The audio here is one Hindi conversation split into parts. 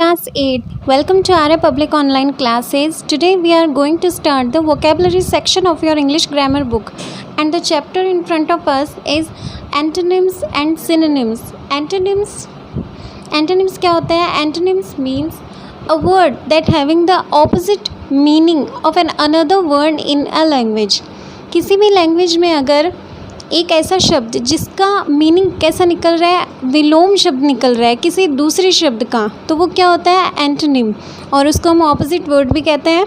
Class 8. Welcome to RA Public Online Classes. Today we are going to start the vocabulary section of your English grammar book. And the chapter in front of us is antonyms and synonyms. Antonyms क्या होता है? Antonyms means a word that having the opposite meaning of an another word in a language. किसी भी लैंग्वेज में अगर एक ऐसा शब्द जिसका मीनिंग कैसा निकल रहा है, विलोम शब्द निकल रहा है किसी दूसरे शब्द का, तो वो क्या होता है? एंटोनिम, और उसको हम ऑपोजिट वर्ड भी कहते हैं.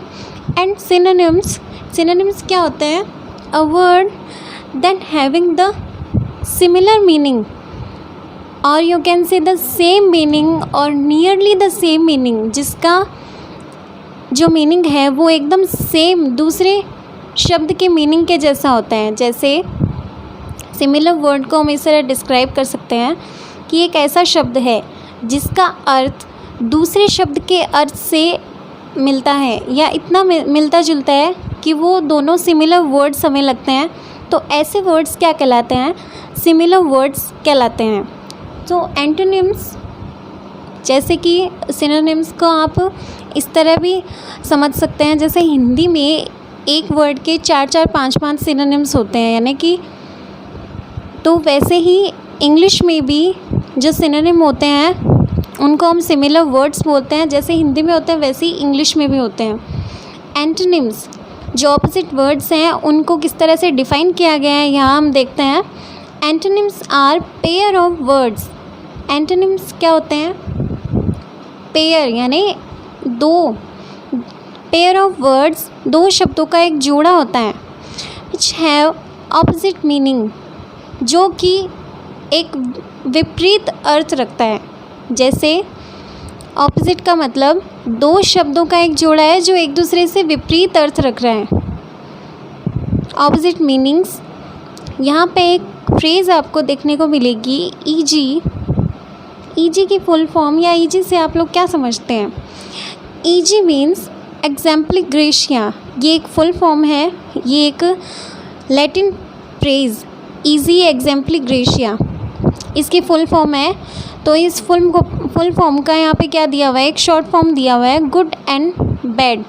एंड सिनोनिम्स क्या होते हैं? A word that having the similar meaning और you can say the same meaning और नियरली द सेम मीनिंग, जिसका जो मीनिंग है वो एकदम सेम दूसरे शब्द के मीनिंग के जैसा होता है. जैसे सिमिलर वर्ड को हम इस तरह डिस्क्राइब कर सकते हैं कि एक ऐसा शब्द है जिसका अर्थ दूसरे शब्द के अर्थ से मिलता है या इतना मिलता जुलता है कि वो दोनों सिमिलर वर्ड्स हमें लगते हैं. तो ऐसे वर्ड्स क्या कहलाते हैं? सिमिलर वर्ड्स कहलाते हैं. तो एंटोनिम्स, जैसे कि सिनोनिम्स को आप इस तरह भी समझ सकते हैं, जैसे हिंदी में एक वर्ड के 4-4, 5-5 सिनोनिम्स होते हैं, यानी कि तो वैसे ही इंग्लिश में भी जो सिनोनिम होते हैं उनको हम सिमिलर वर्ड्स बोलते हैं. जैसे हिंदी में होते हैं वैसे ही इंग्लिश में भी होते हैं. एंटोनिम्स जो ऑपोजिट वर्ड्स हैं उनको किस तरह से डिफ़ाइन किया गया है यहाँ हम देखते हैं. Antonyms are pair of words. Antonyms क्या होते हैं? पेयर यानी दो, पेयर ऑफ वर्ड्स दो शब्दों का एक जोड़ा होता है. विच हैव ऑपोजिट मीनिंग, जो कि एक विपरीत अर्थ रखता है. जैसे ऑपोजिट का मतलब दो शब्दों का एक जोड़ा है जो एक दूसरे से विपरीत अर्थ रख रहा है. ऑपोजिट मीनिंग्स, यहाँ पे एक फ्रेज़ आपको देखने को मिलेगी ईजी. ईजी की फुल फॉर्म या ईजी से आप लोग क्या समझते हैं? EG means exempli gratia. ये एक फुल फॉर्म है, ये एक लैटिन फ्रेज़ ईजी एग्जाम्पलिग्रेशिया इसकी फुल फॉर्म है. तो इस फुल फॉर्म का यहाँ पे क्या दिया हुआ है? एक शॉर्ट फॉर्म दिया हुआ है, गुड एंड बैड.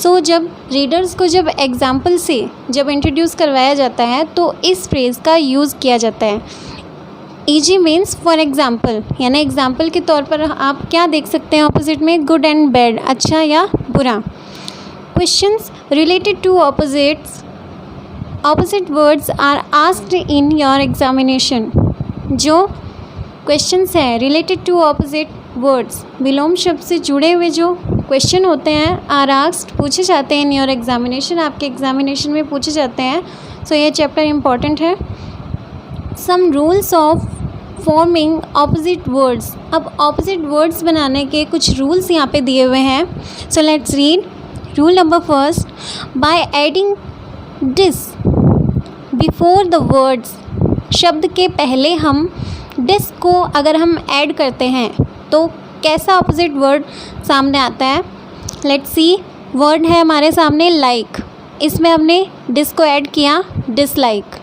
सो जब रीडर्स को जब एग्जाम्पल से जब इंट्रोड्यूस करवाया जाता है तो इस फ्रेज़ का यूज़ किया जाता है. ईजी मीन्स फॉर एग्ज़ाम्पल, यानी एग्जाम्पल के तौर पर आप क्या देख सकते हैं ऑपोजिट में? गुड एंड बैड, अच्छा या बुरा. Questions related to opposites. Opposite words are asked in your examination. जो क्वेश्चंस हैं रिलेटेड टू ऑपोजिट वर्ड्स, विलोम शब्द से जुड़े हुए जो क्वेश्चन होते हैं, आर आस्क्ड पूछे जाते हैं इन योर एग्जामिनेशन, आपके एग्जामिनेशन में पूछे जाते हैं. सो ये चैप्टर इम्पॉर्टेंट है. Some rules of forming opposite words. अब ऑपोजिट वर्ड्स बनाने के कुछ रूल्स यहाँ पे दिए हुए हैं. So let's read. Rule number first, by adding dis before the words. शब्द के पहले हम डिस को अगर हम ऐड करते हैं तो कैसा ऑपोजिट वर्ड सामने आता है? Let's see. वर्ड है हमारे सामने लाइक, इसमें हमने डिस को ऐड किया, डिसलाइक.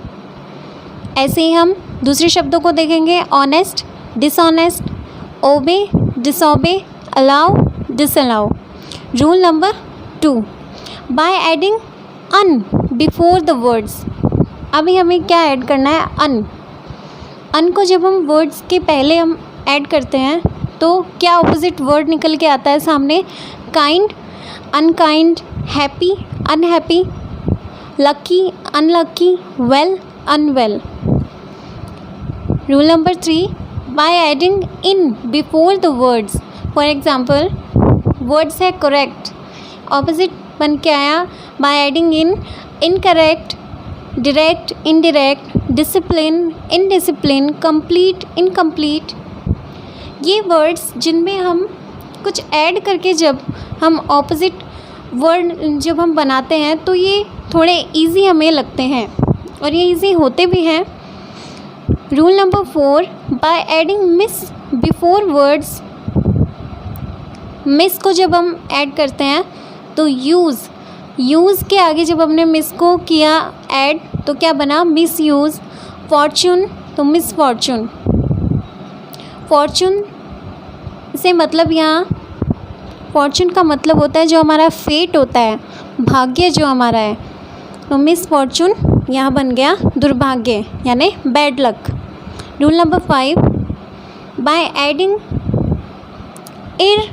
ऐसे ही हम दूसरे शब्दों को देखेंगे. Honest, dishonest, obey, disobey, allow, disallow. Rule number 2, by adding un before the words. अभी हमें क्या ऐड करना है? अन को जब हम वर्ड्स के पहले हम ऐड करते हैं तो क्या ऑपोजिट वर्ड निकल के आता है सामने? Kind, unkind, happy, unhappy, lucky, unlucky, well, unwell. Rule number 3, by adding in before the words. For example words है करेक्ट, ऑपोजिट बन के आया by adding in incorrect, direct, indirect, discipline, indiscipline, complete, incomplete. ये वर्ड्स जिनमें हम कुछ ऐड करके जब हम ऑपोजिट वर्ड जब हम बनाते हैं तो ये थोड़े इजी हमें लगते हैं और ये इजी होते भी हैं. Rule number 4, by adding miss before words. Miss को जब हम ऐड करते हैं तो यूज़ के आगे जब हमने मिस को किया ऐड तो क्या बना? Miss use. फॉर्चून तो मिस फॉर्चून. फॉर्चून से मतलब यहाँ मिसफॉर्चून का मतलब होता है जो हमारा फेट होता है, भाग्य जो हमारा है। तो मिसफॉर्चून यहाँ बन गया दुर्भाग्य यानी bad luck. Rule number 5, by adding ir,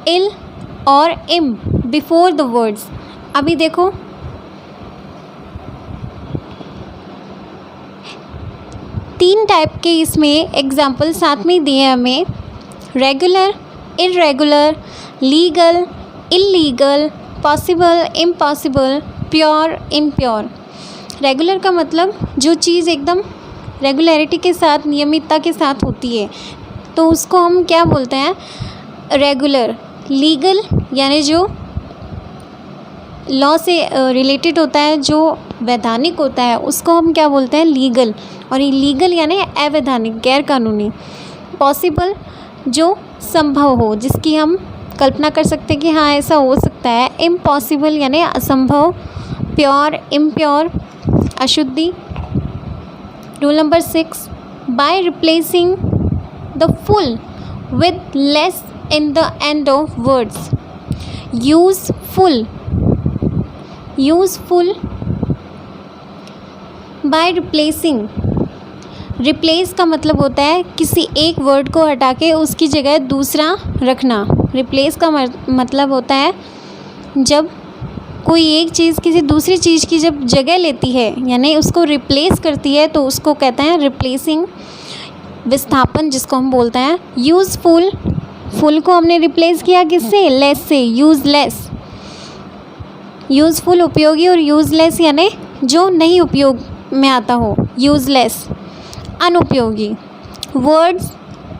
il और इम बिफोर द वर्ड्स। अभी देखो, तीन टाइप के इसमें एग्जाम्पल साथ में दिए हमें, regular, irregular, legal, illegal, possible, impossible, pure, impure. Regular का मतलब जो चीज़ एकदम रेगुलरिटी के साथ, नियमितता के साथ होती है, तो उसको हम क्या बोलते हैं, रेगुलर। लीगल यानी जो लॉ से रिलेटेड होता है, जो वैधानिक होता है, उसको हम क्या बोलते हैं, लीगल। और इलीगल यानी अवैधानिक, गैर कानूनी। पॉसिबल जो संभव हो, जिसकी हम कल्पना कर सकते हैं कि हाँ ऐसा हो सकता है। इम्पॉसिबल यानी असंभव। प्योर, इम्प्योर, अशुद्धि। Rule number 6, by replacing the full with less in the end of words. Useful, useful by replacing. Replace का मतलब होता है किसी एक वर्ड को हटा के उसकी जगह दूसरा रखना। रिप्लेस का मतलब होता है जब कोई एक चीज़ किसी दूसरी चीज़ की जब जगह लेती है, यानी उसको रिप्लेस करती है, तो उसको कहते हैं रिप्लेसिंग, विस्थापन जिसको हम बोलते हैं। यूज़फुल, फुल को हमने रिप्लेस किया किससे, लेस से, यूज़लेस। यूज़फुल उपयोगी और यूज़लेस यानी जो नहीं उपयोग में आता हो, यूज़लेस अनुपयोगी। वर्ड्स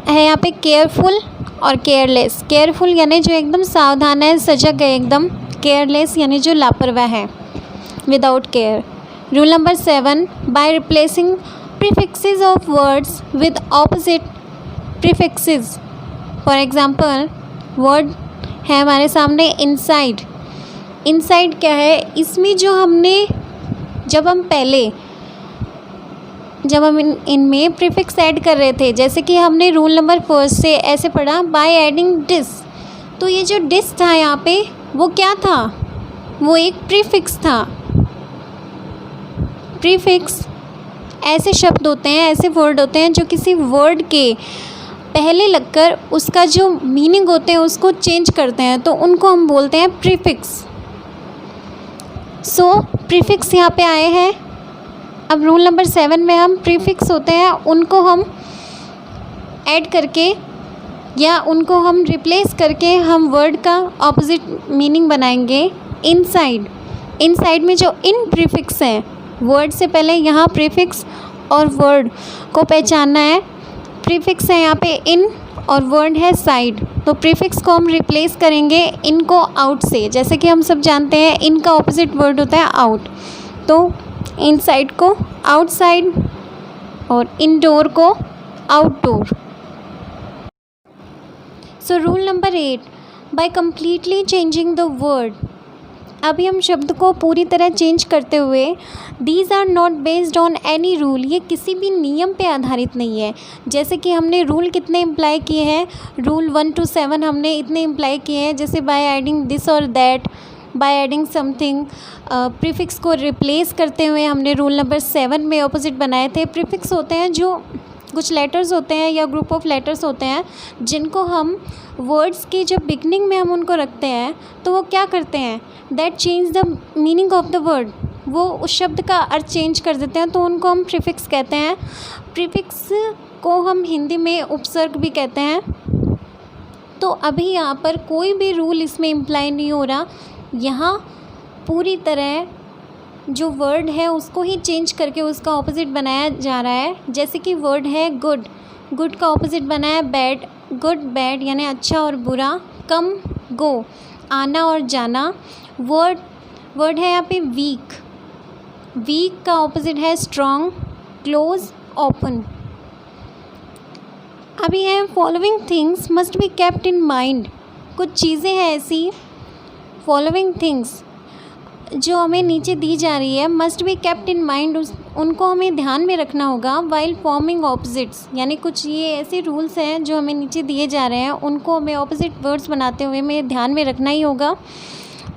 है यहाँ पे केयरफुल और केयरलेस। केयरफुल यानी जो एकदम सावधान है, सजग है एकदम। केयरलेस यानी जो लापरवाह है, without care. Rule number 7, by replacing prefixes of words with opposite prefixes. For example, word है हमारे सामने इनसाइड। इनसाइड क्या है, इसमें जो हमने जब हम इनमें प्रीफिक्स ऐड कर रहे थे, जैसे कि हमने रूल नंबर 1 से ऐसे पढ़ा, बाय एडिंग डिस। तो ये जो डिस था यहाँ पे, वो क्या था, वो एक प्रीफिक्स था। प्रीफिक्स ऐसे शब्द होते हैं, ऐसे वर्ड होते हैं जो किसी वर्ड के पहले लगकर उसका जो मीनिंग होते हैं उसको चेंज करते हैं, तो उनको हम बोलते हैं प्रीफिक्स। सो प्रीफिक्स यहाँ पे आए हैं। अब रूल नंबर 7 में हम प्रीफिक्स होते हैं उनको हम ऐड करके या उनको हम रिप्लेस करके हम वर्ड का ऑपोजिट मीनिंग बनाएंगे। इनसाइड, इनसाइड में जो इन प्रीफिक्स हैं, वर्ड से पहले यहाँ प्रीफिक्स और वर्ड को पहचानना है। प्रीफिक्स है यहाँ पे इन और वर्ड है साइड, तो प्रीफिक्स को हम रिप्लेस करेंगे इनको आउट से। जैसे कि हम सब जानते हैं इन का ऑपोजिट वर्ड होता है आउट, तो इनसाइड को आउटसाइड और इनडोर को outdoor. So rule number 8, by completely changing the word. अभी हम शब्द को पूरी तरह चेंज करते हुए, these are not based on any rule, ये किसी भी नियम पे आधारित नहीं है। जैसे कि हमने रूल कितने इम्प्लाई किए हैं, रूल 1 to 7 हमने इतने इम्प्लाई किए हैं, जैसे बाय एडिंग दिस और that, by adding something. Prefix को रिप्लेस करते हुए हमने रूल नंबर 7 में ऑपोजिट बनाए थे। प्रीफिक्स होते हैं जो कुछ लेटर्स होते हैं या ग्रुप ऑफ लेटर्स होते हैं जिनको हम वर्ड्स की जब बिगनिंग में हम उनको रखते हैं तो वो क्या करते हैं, that change the meaning of the word, वो उस शब्द का अर्थ चेंज कर देते हैं, तो उनको हम प्रीफिक्स कहते हैं। प्रीफिक्स को हम हिंदी में उपसर्ग भी कहते हैं। तो अभी यहाँ पर कोई भी रूल इसमें इम्प्लाई नहीं हो रहा, यहाँ पूरी तरह जो वर्ड है उसको ही चेंज करके उसका ऑपोजिट बनाया जा रहा है। जैसे कि वर्ड है गुड, गुड का ऑपोजिट बना है बैड, गुड बैड यानी अच्छा और बुरा। कम गो, आना और जाना। वर्ड है यहाँ पे वीक, वीक का ऑपोजिट है स्ट्रॉन्ग। Close, open. अभी है following things must be kept in mind. कुछ चीज़ें हैं ऐसी, फॉलोइंग थिंग्स जो हमें नीचे दी जा रही है must be kept in mind, उनको हमें ध्यान में रखना होगा वाइल फॉर्मिंग ऑपोजिट्स, यानी कुछ ये ऐसे रूल्स हैं जो हमें नीचे दिए जा रहे हैं, उनको हमें ऑपोजिट वर्ड्स बनाते हुए हमें ध्यान में रखना ही होगा।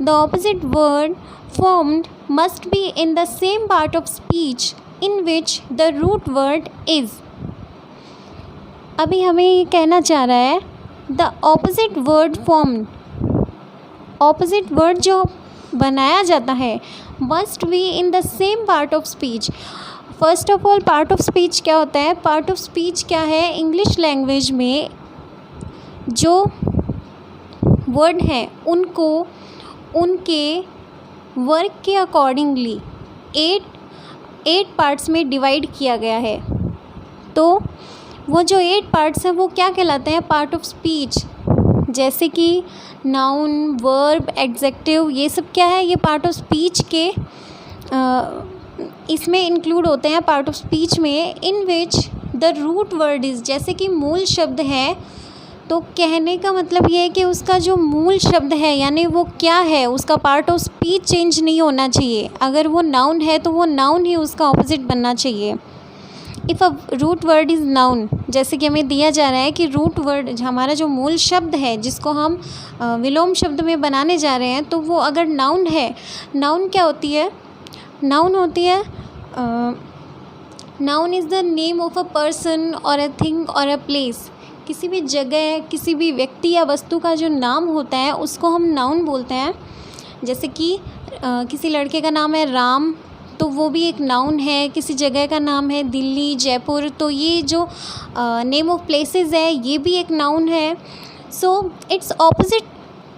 The opposite word formed must be in the same part of speech in which the root word is. अभी हमें ये कहना चाह रहा है the opposite word formed, opposite word जो बनाया जाता है must be in the same part of speech. First of all part of speech क्या होता है? पार्ट ऑफ स्पीच क्या है? इंग्लिश लैंग्वेज में जो वर्ड हैं उनको उनके वर्क के अकॉर्डिंगली 8 पार्ट्स में डिवाइड किया गया है। तो वो जो 8 पार्ट्स हैं वो क्या कहलाते हैं? Part of speech. जैसे कि नाउन, वर्ब, एडजेक्टिव, ये सब क्या है? ये पार्ट ऑफ स्पीच के इसमें इंक्लूड होते हैं पार्ट ऑफ स्पीच में, in which the root word is, जैसे कि मूल शब्द है। तो कहने का मतलब ये है कि उसका जो मूल शब्द है यानी वो क्या है, उसका पार्ट ऑफ स्पीच चेंज नहीं होना चाहिए। अगर वो नाउन है तो वो नाउन ही उसका ऑपोजिट बनना चाहिए। If a root word is noun, जैसे कि हमें दिया जा रहा है कि रूट वर्ड हमारा जो मूल शब्द है जिसको हम विलोम शब्द में बनाने जा रहे हैं, तो वो अगर नाउन है, नाउन क्या होती है? नाउन होती है, noun is the name of a person और अ थिंग और अ प्लेस। किसी भी जगह, किसी भी व्यक्ति या वस्तु का जो नाम होता है उसको हम नाउन बोलते हैं। जैसे कि किसी लड़के का नाम है राम, तो वो भी एक नाउन है। किसी जगह का नाम है दिल्ली, जयपुर, तो ये जो नेम ऑफ प्लेसेस है ये भी एक नाउन है। So it's opposite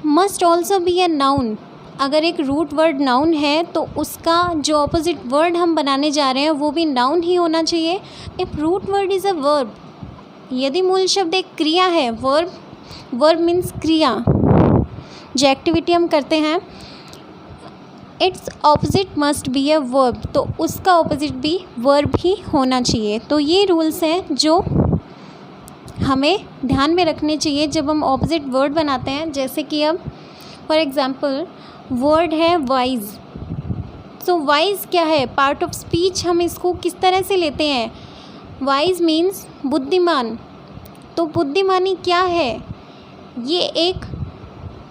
must also be a noun. अगर एक रूट वर्ड नाउन है तो उसका जो ऑपोजिट वर्ड हम बनाने जा रहे हैं वो भी नाउन ही होना चाहिए। If root word is a verb, यदि मूल शब्द एक क्रिया है, वर्ब मीन्स क्रिया, जो एक्टिविटी हम करते हैं, it's opposite must be a verb, तो उसका ऑपोजिट भी वर्ब ही होना चाहिए। तो ये रूल्स हैं जो हमें ध्यान में रखने चाहिए जब हम ऑपोजिट वर्ड बनाते हैं। जैसे कि अब फॉर एग्ज़ाम्पल वर्ड है वाइज। सो वाइज क्या है? पार्ट ऑफ स्पीच हम इसको किस तरह से लेते हैं? वाइज मीन्स बुद्धिमान। तो बुद्धिमानी क्या है? ये एक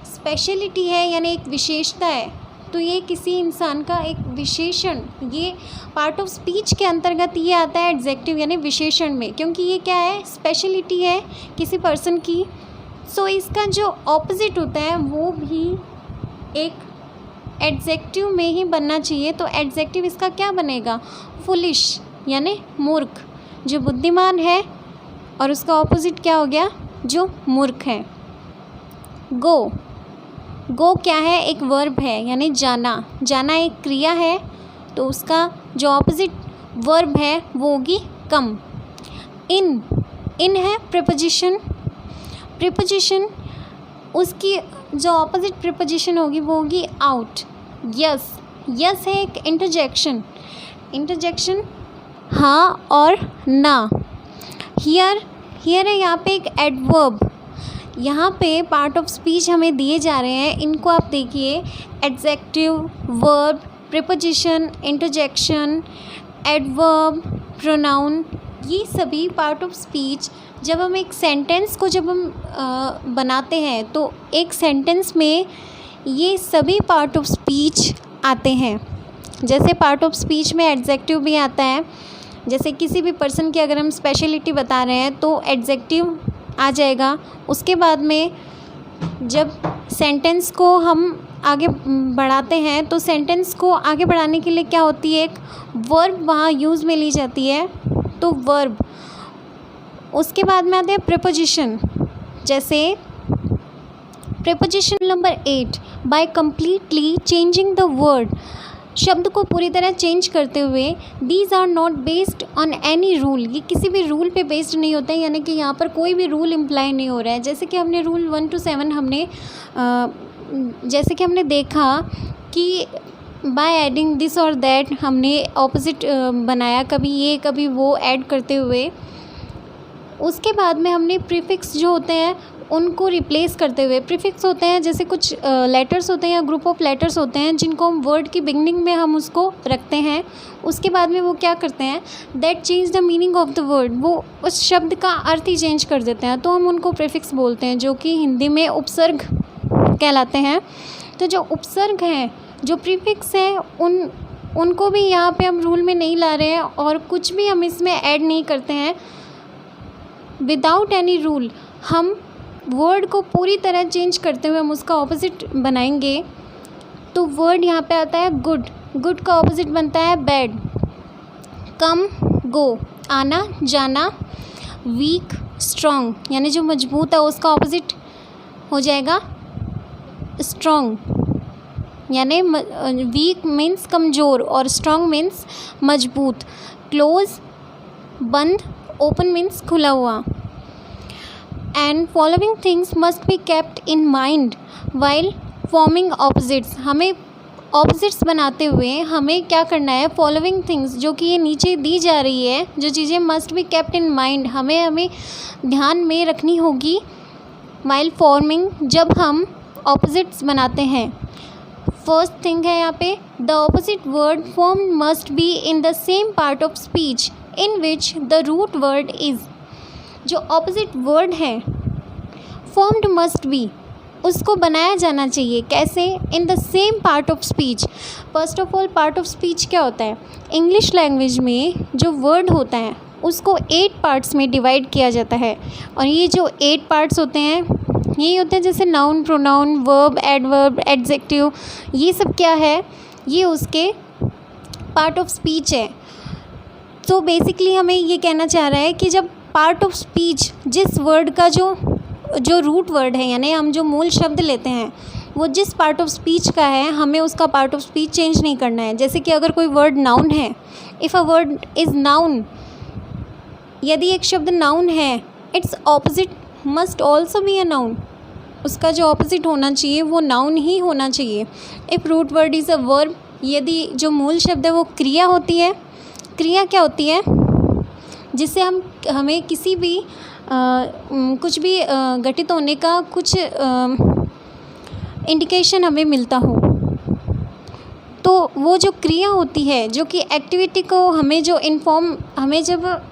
स्पेशलिटी है, यानी एक विशेषता है। तो ये किसी इंसान का एक विशेषण, ये पार्ट ऑफ स्पीच के अंतर्गत ये आता है एडजेक्टिव यानी विशेषण में, क्योंकि ये क्या है? स्पेशलिटी है किसी पर्सन की। सो इसका जो ऑपोजिट होता है वो भी एक एडजेक्टिव में ही बनना चाहिए। तो एडजेक्टिव इसका क्या बनेगा? फुलिश, यानी मूर्ख। जो बुद्धिमान है और उसका ऑपोजिट क्या हो गया? जो मूर्ख है। गो क्या है? एक वर्ब है, यानी जाना। जाना एक क्रिया है, तो उसका जो ऑपोजिट वर्ब है वो होगी कम। इन है प्रीपोजिशन। उसकी जो ऑपोजिट प्रीपोजिशन होगी वो होगी आउट। यस है एक इंटरजेक्शन हाँ और ना। हियर है यहाँ पे एक एडवर्ब। यहाँ पे पार्ट ऑफ स्पीच हमें दिए जा रहे हैं, इनको आप देखिए, adjective, verb, preposition, interjection, adverb, pronoun, ये सभी पार्ट ऑफ स्पीच। जब हम एक सेंटेंस को बनाते हैं तो एक सेंटेंस में ये सभी पार्ट ऑफ स्पीच आते हैं। जैसे पार्ट ऑफ स्पीच में एडजेक्टिव भी आता है। जैसे किसी भी पर्सन की अगर हम स्पेशलिटी बता रहे हैं तो एडजेक्टिव आ जाएगा। उसके बाद में जब सेंटेंस को हम आगे बढ़ाते हैं तो सेंटेंस को आगे बढ़ाने के लिए क्या होती है? एक वर्ब वहाँ यूज़ में ली जाती है, तो वर्ब। उसके बाद में आते हैं प्रीपोजिशन। जैसे preposition number 8, by completely changing the word, शब्द को पूरी तरह चेंज करते हुए। These are not based on any rule, ये किसी भी रूल पे बेस्ड नहीं होते हैं, यानी कि यहाँ पर कोई भी रूल इम्प्लाई नहीं हो रहा है। जैसे कि हमने रूल 1 to 7 जैसे कि हमने देखा कि बाय एडिंग दिस और दैट हमने ऑपोजिट बनाया, कभी ये कभी वो ऐड करते हुए। उसके बाद में हमने प्रीफिक्स जो होते हैं उनको रिप्लेस करते हुए प्रीफिक्स होते हैं, जैसे कुछ लेटर्स होते हैं या ग्रुप ऑफ लेटर्स होते हैं जिनको हम वर्ड की बिगनिंग में हम उसको रखते हैं, उसके बाद में वो क्या करते हैं, that change the meaning of the word, वो उस शब्द का अर्थ ही चेंज कर देते हैं, तो हम उनको प्रीफिक्स बोलते हैं, जो कि हिंदी में उपसर्ग कहलाते हैं। तो जो उपसर्ग हैं, जो प्रीफिक्स हैं, उनको भी यहाँ पे हम रूल में नहीं ला रहे हैं और कुछ भी हम इसमें ऐड नहीं करते हैं। विदाउट एनी रूल हम वर्ड को पूरी तरह चेंज करते हुए हम उसका ऑपोजिट बनाएंगे। तो वर्ड यहाँ पे आता है गुड, गुड का ऑपोजिट बनता है बैड। कम, गो, आना जाना। वीक, स्ट्रॉन्ग, यानी जो मजबूत है उसका ऑपोजिट हो जाएगा स्ट्रॉन्ग, यानी वीक मीन्स कमज़ोर और स्ट्रॉन्ग मीन्स मजबूत। क्लोज, बंद, ओपन मीन्स खुला हुआ। And following things must be kept in mind while forming opposites. हमें ऑपोजिट्स बनाते हुए हमें क्या करना है, फॉलोइंग थिंग्स जो कि ये नीचे दी जा रही है, जो चीज़ें must be kept in mind, हमें ध्यान में रखनी होगी वाइल फॉर्मिंग, जब हम ऑपोजिट्स बनाते हैं। फर्स्ट थिंग है यहाँ पे, the opposite word form must be in the same part of speech in which the root word is. जो ऑपोजिट वर्ड है फॉर्म्ड मस्ट बी, उसको बनाया जाना चाहिए कैसे, in the same part of speech. First of all part of speech क्या होता है, इंग्लिश लैंग्वेज में जो वर्ड होता है उसको 8 पार्ट्स में डिवाइड किया जाता है, और ये जो 8 पार्ट्स होते हैं यही होते हैं जैसे noun, pronoun, verb, adverb, adjective, ये सब क्या है, ये उसके पार्ट ऑफ स्पीच है। तो बेसिकली हमें ये कहना चाह रहा है कि जब पार्ट ऑफ स्पीच, जिस वर्ड का जो रूट वर्ड है, यानी हम जो मूल शब्द लेते हैं वो जिस पार्ट ऑफ स्पीच का है, हमें उसका पार्ट ऑफ स्पीच चेंज नहीं करना है। जैसे कि अगर कोई वर्ड नाउन है, if a word is noun, यदि एक शब्द नाउन है, it's opposite must also be a noun, उसका जो ऑपोजिट होना चाहिए वो नाउन ही होना चाहिए। If root word is a verb, यदि जो मूल शब्द है वो क्रिया होती है, क्रिया क्या होती है, जिससे हमें किसी भी कुछ भी घटित होने का कुछ इंडिकेशन हमें मिलता हो, तो वो जो क्रिया होती है, जो कि एक्टिविटी को हमें जब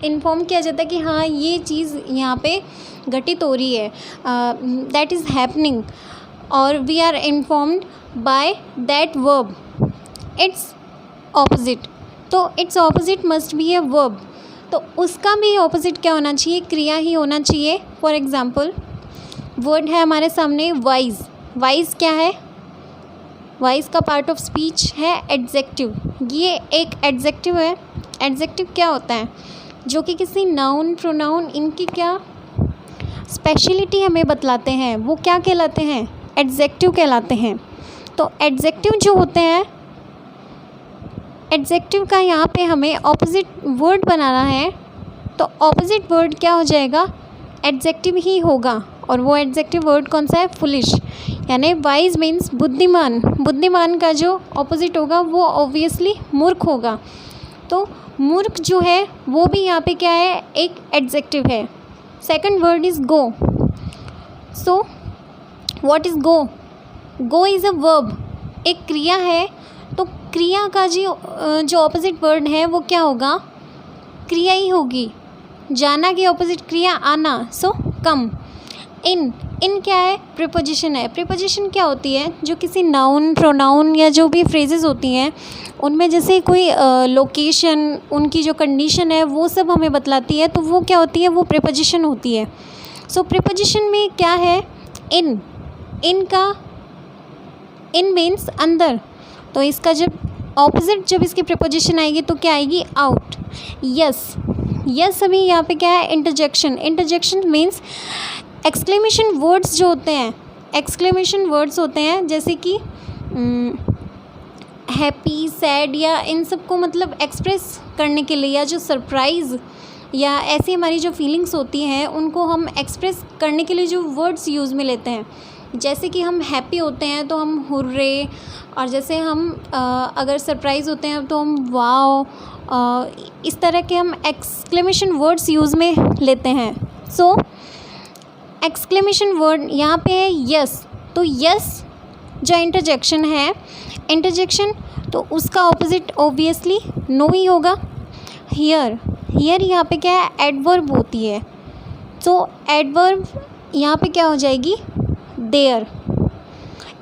इन्फॉर्म किया जाता है कि हाँ ये चीज़ यहाँ पे घटित हो रही है, दैट इज़ हैपनिंग, और we are informed by that verb, its opposite. तो its opposite must be a verb, तो उसका भी ऑपोजिट क्या होना चाहिए, क्रिया ही होना चाहिए। फॉर एग्ज़ाम्पल वर्ड है हमारे सामने वाइज, वाइज क्या है, वाइज का पार्ट ऑफ स्पीच है एडजेक्टिव, ये एक एडजेक्टिव है। एडजेक्टिव क्या होता है, जो कि किसी नाउन, प्रोनाउन, इनकी क्या स्पेशलिटी हमें बतलाते हैं, वो क्या कहलाते हैं, एडजेक्टिव कहलाते हैं। तो एडजेक्टिव जो होते हैं, एडजेक्टिव का यहाँ पे हमें ऑपोजिट वर्ड बनाना है, तो ऑपोजिट वर्ड क्या हो जाएगा, एडजेक्टिव ही होगा, और वो एडजेक्टिव वर्ड कौन सा है, फुलिश, यानी वाइज मीन्स बुद्धिमान, बुद्धिमान का जो ऑपोजिट होगा वो ऑब्वियसली मूर्ख होगा। तो मूर्ख जो है वो भी यहाँ पे क्या है, एक एडजेक्टिव है। Second word is go. So what is go, go is a verb, एक क्रिया है, तो क्रिया का जो ऑपोजिट वर्ड है वो क्या होगा, क्रिया ही होगी। जाना की ऑपोजिट क्रिया आना, सो कम। इन क्या है, प्रीपोजिशन है। प्रीपोजिशन क्या होती है, जो किसी नाउन, प्रोनाउन या जो भी फ्रेजेस होती हैं उनमें जैसे कोई लोकेशन, उनकी जो कंडीशन है वो सब हमें बतलाती है, तो वो क्या होती है, वो प्रीपोजिशन होती है। सो प्रीपोजिशन में क्या है, इन मीन्स अंदर, तो इसका जब ऑपोजिट जब इसकी प्रीपोजिशन आएगी तो क्या आएगी, आउट। यस अभी यहाँ पे क्या है, interjection. Interjection means exclamation words जो होते हैं, एक्सक्लेमेशन वर्ड्स होते हैं जैसे कि हैप्पी, सैड, या इन सब को मतलब एक्सप्रेस करने के लिए, या जो सरप्राइज़ या ऐसी हमारी जो फीलिंग्स होती हैं उनको हम एक्सप्रेस करने के लिए जो वर्ड्स यूज़ में लेते हैं। जैसे कि हम हैप्पी होते हैं तो हम हुर्रे, और जैसे हम अगर सरप्राइज़ होते हैं तो हम वाओ, इस तरह के हम एक्सक्लेमेशन वर्ड्स यूज़ में लेते हैं। सो एक्सक्लेमेशन वर्ड यहाँ पे है यस, तो यस जो इंटरजेक्शन है, इंटरजेक्शन तो उसका ऑपोजिट ऑब्वियसली नो ही होगा। हियर, हियर यहाँ पे क्या है, एडवर्ब होती है, तो एडवर्ब यहाँ पे क्या हो जाएगी, देयर।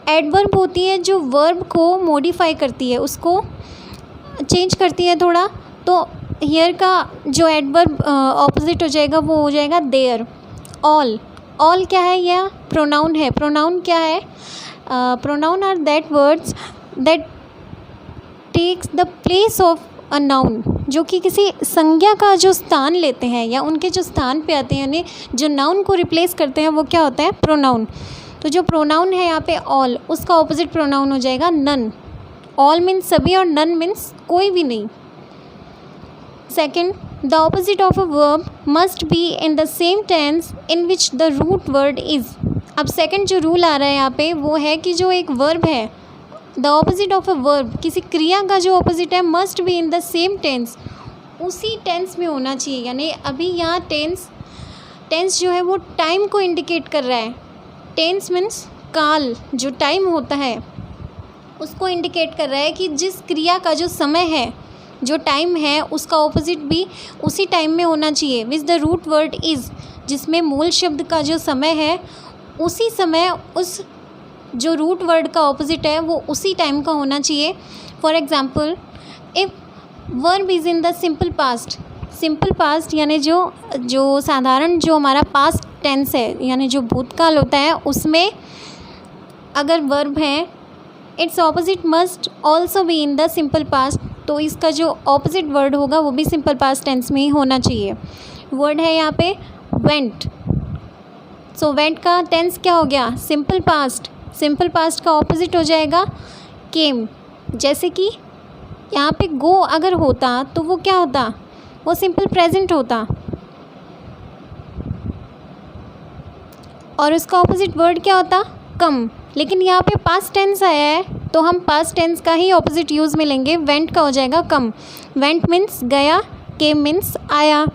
एडवर्ब होती है जो वर्ब को मॉडिफाई करती है, उसको चेंज करती है थोड़ा, तो हियर का जो एडवर्ब ऑपोजिट हो जाएगा वो हो जाएगा देयर। ऑल, ऑल क्या है, यह प्रोनाउन है। प्रोनाउन क्या है, pronoun are that words that takes the place of a noun, जो कि किसी संज्ञा का जो स्थान लेते हैं या उनके जो स्थान पे आते हैं, यानी जो नाउन को रिप्लेस करते हैं, वो क्या होता है, प्रोनाउन। तो जो प्रोनाउन है यहाँ पे ऑल, उसका ऑपोजिट प्रोनाउन हो जाएगा नन। ऑल मीन्स सभी और नन मीन्स कोई भी नहीं। Second, the opposite of a verb must be in the same tense in which the root word is. अब सेकेंड जो रूल आ रहा है यहाँ पे वो है कि जो एक वर्ब है, the opposite of a verb, किसी क्रिया का जो ऑपोजिट है, must be in the same tense, उसी टेंस में होना चाहिए। यानी अभी यहाँ टेंस जो है वो टाइम को इंडिकेट कर रहा है। टेंस मीन्स काल, जो टाइम होता है उसको इंडिकेट कर रहा है कि जिस क्रिया का जो समय है, जो टाइम है, उसका ऑपोजिट भी उसी टाइम में होना चाहिए। Which the root word is, जिसमें मूल शब्द का जो समय है उसी समय उस जो रूट वर्ड का ऑपोजिट है वो उसी टाइम का होना चाहिए। For example, if verb is in the simple past, simple past यानी जो साधारण जो हमारा पास्ट टेंस है, यानी जो भूतकाल होता है, उसमें अगर वर्ब है, it's opposite must also be in the simple past, तो इसका जो ऑपोजिट वर्ड होगा वो भी सिंपल पास्ट टेंस में ही होना चाहिए। वर्ड है यहाँ पे वेंट, सो वेंट का टेंस क्या हो गया, सिंपल पास्ट। सिंपल पास्ट का ऑपोजिट हो जाएगा केम। जैसे कि यहाँ पे गो अगर होता तो वो क्या होता, वो सिंपल प्रेजेंट होता, और उसका ऑपोजिट वर्ड क्या होता, कम। लेकिन यहाँ पे पास्ट टेंस आया है तो हम पास्ट टेंस का ही ऑपोजिट यूज़ में लेंगे। वेंट का हो जाएगा कम। वेंट मीन्स गया, केम मीन्स आया।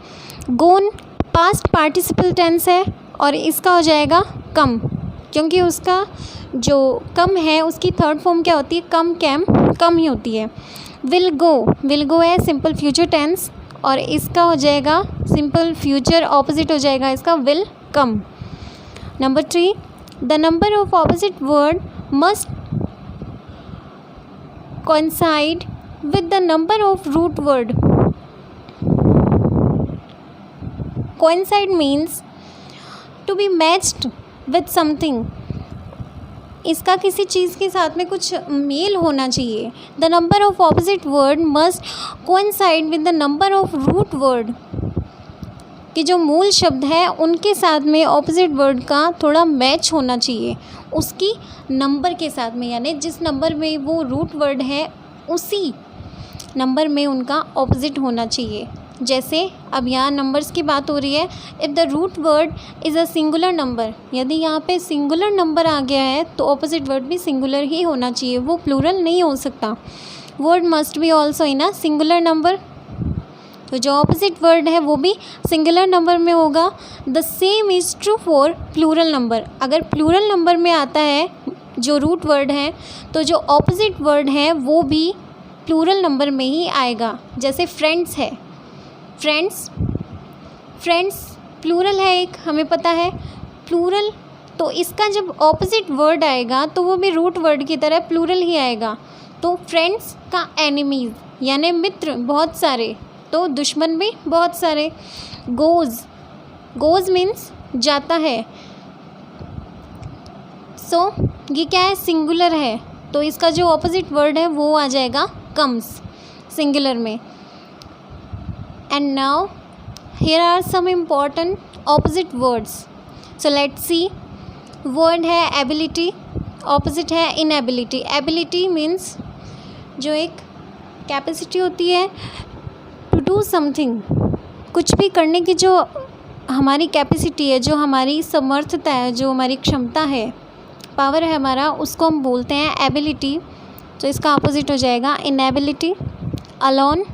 गोन पास्ट पार्टिसिपल टेंस है और इसका हो जाएगा कम, क्योंकि उसका जो कम है उसकी थर्ड फॉर्म क्या होती है, कम, कैम, कम ही होती है। विल गो है सिंपल फ्यूचर टेंस और इसका हो जाएगा सिंपल फ्यूचर, ऑपोजिट हो जाएगा इसका will come. Number 3, the number of opposite word must coincide with the number of root word. Coincide means to be matched with something. इसका किसी चीज़ के साथ में कुछ मेल होना चाहिए। The number of opposite word must coincide with the number of root word, कि जो मूल शब्द है उनके साथ में ऑपोजिट वर्ड का थोड़ा मैच होना चाहिए उसकी नंबर के साथ में, यानी जिस नंबर में वो रूट वर्ड है उसी नंबर में उनका ऑपोजिट होना चाहिए। जैसे अब यहाँ नंबर्स की बात हो रही है, if the root word is a singular number, यदि यहाँ पे सिंगुलर नंबर आ गया है तो ऑपोजिट वर्ड भी सिंगुलर ही होना चाहिए, वो प्लूरल नहीं हो सकता। Word must be also in a singular number, तो जो ऑपोजिट वर्ड है वो भी सिंगुलर नंबर में होगा। The same is true for plural number, अगर प्लूरल नंबर में आता है जो रूट वर्ड है तो जो ऑपोजिट वर्ड है वो भी प्लूरल नंबर में ही आएगा। जैसे फ्रेंड्स है, फ्रेंड्स प्लूरल है एक, हमें पता है प्लूरल, तो इसका जब ऑपोजिट वर्ड आएगा तो वो भी रूट वर्ड की तरह प्लूरल ही आएगा। तो फ्रेंड्स का एनिमीज़ यानी मित्र बहुत सारे, तो दुश्मन भी बहुत सारे। गोज़ मीन्स जाता है, सो ये क्या है, सिंगुलर है, तो इसका जो ऑपोजिट वर्ड है वो आ जाएगा कम्स, सिंगुलर में। And now here are some important opposite words, so let's see. Word है एबिलिटी, ऑपोजिट है इनएबिलिटी। एबिलिटी मीन्स जो एक कैपेसिटी होती है टू डू समथिंग, कुछ भी करने की जो हमारी कैपेसिटी है, जो हमारी समर्थता है, जो हमारी क्षमता है, पावर है हमारा, उसको हम बोलते हैं एबिलिटी। तो इसका अपोजिट हो जाएगा इनएबिलिटी। अलोन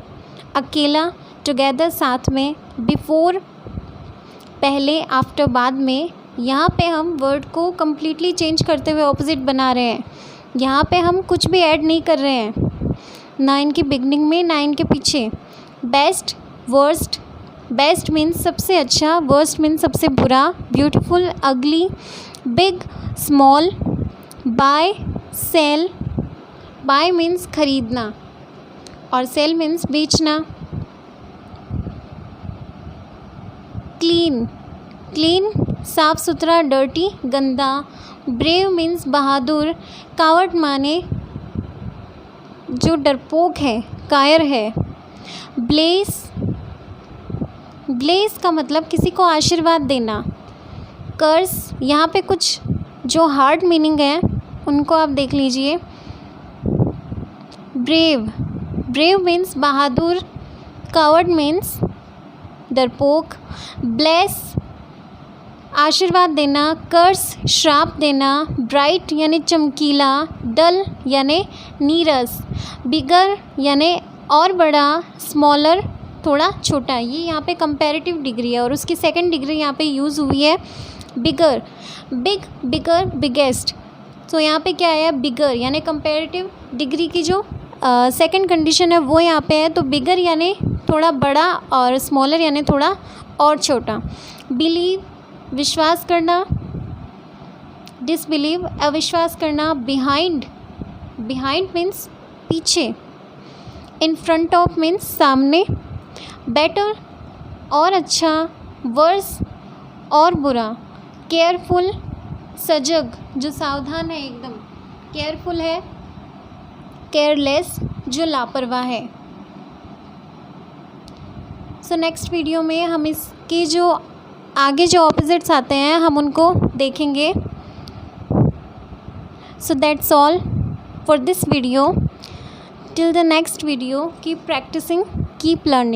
अकेला, टुगेदर साथ में, बिफोर पहले, आफ्टर बाद में, यहाँ पे हम वर्ड को कम्प्लीटली चेंज करते हुए ऑपोजिट बना रहे हैं। यहाँ पे हम कुछ भी ऐड नहीं कर रहे हैं, ना इनकी बिगनिंग में ना इनके पीछे। Best, worst. बेस्ट मीन्स सबसे अच्छा, वर्स्ट मीन्स सबसे बुरा। Beautiful, ugly. Big, small. Buy, sell. Buy means खरीदना और सेल मीन्स बेचना। क्लीन, क्लीन साफ़ सुथरा, डर्टी गंदा। ब्रेव मीन्स बहादुर। कावर्ड माने जो डरपोक है, कायर है। ब्लेस, ब्लेस का मतलब किसी को आशीर्वाद देना। कर्स, यहाँ पे कुछ जो हार्ड मीनिंग है उनको आप देख लीजिए। ब्रेव, ब्रेव मीन्स बहादुर। कावर्ड मीन्स डरपोक। ब्लेस, आशीर्वाद देना। कर्स, श्राप देना। ब्राइट यानी चमकीला। डल यानी नीरस। बिगर यानी और बड़ा। स्मॉलर थोड़ा छोटा। ये यहाँ पे कंपैरेटिव डिग्री है और उसकी सेकंड डिग्री यहाँ पे यूज़ हुई है बिगर। बिग, बिगर, बिगेस्ट। तो यहाँ पे क्या है, बिगर यानी कंपैरेटिव डिग्री की जो सेकंड कंडीशन है वो यहाँ पे है। तो बिगर यानी थोड़ा बड़ा और स्मॉलर यानी थोड़ा और छोटा। बिलीव, विश्वास करना। डिसबिलीव, अविश्वास करना। बिहाइंड, बिहाइंड मीन्स पीछे। इन फ्रंट ऑफ मीन्स सामने। बेटर और अच्छा। वर्स और बुरा। केयरफुल, सजग जो सावधान है एकदम, केयरफुल है। केयरलेस जो लापरवाह है। सो नेक्स्ट वीडियो में हम इसके जो आगे जो ऑपोजिट्स आते हैं हम उनको देखेंगे। So that's all for this video. Till the next video, keep practising, keep learning.